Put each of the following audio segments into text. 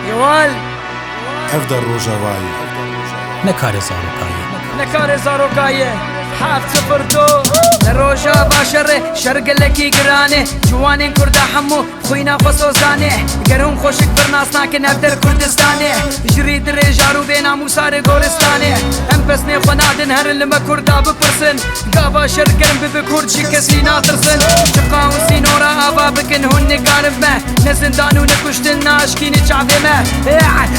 يوال افضل روجاواي نكار زاروكاي نكار زاروكاي حاف صفر دو لروجا باشر شرق لكي قرانه جوانين كردا حمو خوينا خصوصانه قرهم خوشك برناس ناكن افدر كردستانه جريد رجارو بينا موسار گورستانه هم بسني خنادن هر لما كردا بپرسن قابا شرقرم ببكرد شكسي ناترسن شقاون سينورا آبا بكن هن قارب ما نزندانو نكشتن ناشكين چعبه ما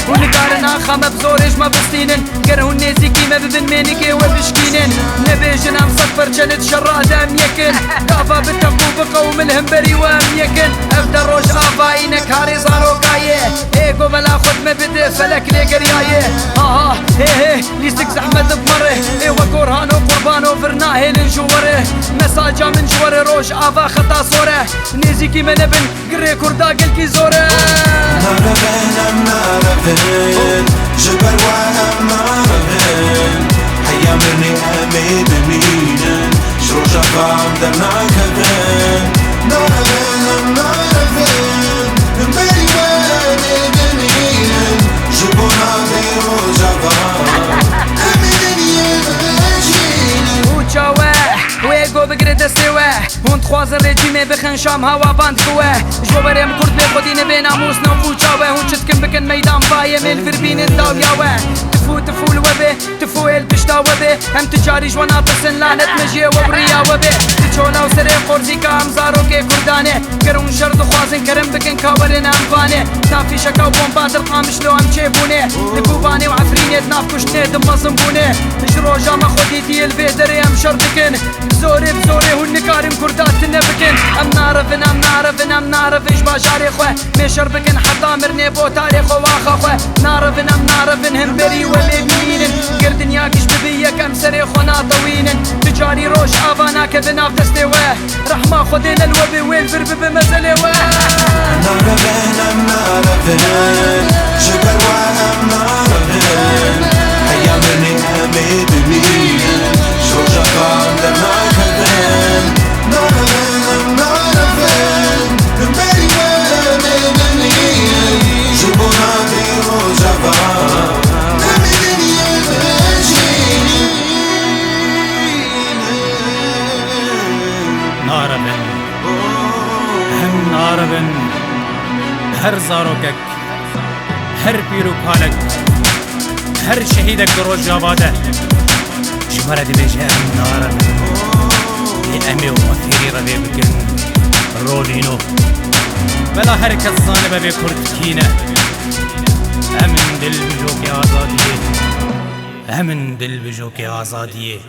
ونقارن آخا مبزورج ما بستينن قرهن نزيكي ما ببن مينكي وبشكينن نبيجن ام صفر جلد شرادة ام يكن قافا بتقو بقوم الهمبري وام يكن افدر روش آفاي نكاري زاروكايه ايقو بلا خدمة بده فلك لي قريايه ها هي ليستك زحمة بمره ايوا كورهانو قربانو فرناهي لنجوره مساجا من جوره روش آفا خطا صوره نيزيكي من ابن قري كردا قلكي زوره نارفين جبل وهم نارفين حيا مرني امي بمينن شروجا فام درنا كفين نارفين نارفين مبري وامي بمينن جبونا دي روجا فام امي دنيا وچاوه ويقو بقرد استواه هون تخواز الرجيمي بخن شام هوا باند قواه جو بريم كرد بخودين بين عموسنا وفوچاوه هون چتكن بكن ميدان بايه من فربين الداوياوه تفو الوبه تفو البشتا وبه هم تجاري جوانا بسن لعنت مجيه وبريا وبه تچولا وسري قرزي كام زاروكي كردانه كرون شرد خوازن كرم بكن كاورن امفانه تافي شكا وبومبات القامش لو ام چيبونه لبوباني وعفرينيت ناف كشتني دم مصنبونه جروجا ما خوديتي الفيدري ام شربكن بزوري هون نكارم كردات تنبكن ام نعرف ايش باجاري خوه مشربكن حتى مرني بو تاريخ واخا خوه نعرفن هم بري وليبينن قردن ياكش ببيك ام سري خونا طوينن تجاري روش افانا كذناف دستواه رحمة خدين الوبي وين فرب بمزلي نارفين جبل وهم نارفين حيا مرني امي بمينن شروجا فام درنا كفين نارفين مبري وامي بمينن جبونا دي روجا فام امي دنيا ناربن هم ناربن هر زاروكك هر بيروكالك هر شهيدك دروج جاباده شمرة دي بيجي هم ناربن لأمي ومثيري ربي بكن رولينو بلا هر كالظانبة بكردكينة امن دل بجوك آزادية امن دل بجوك آزادية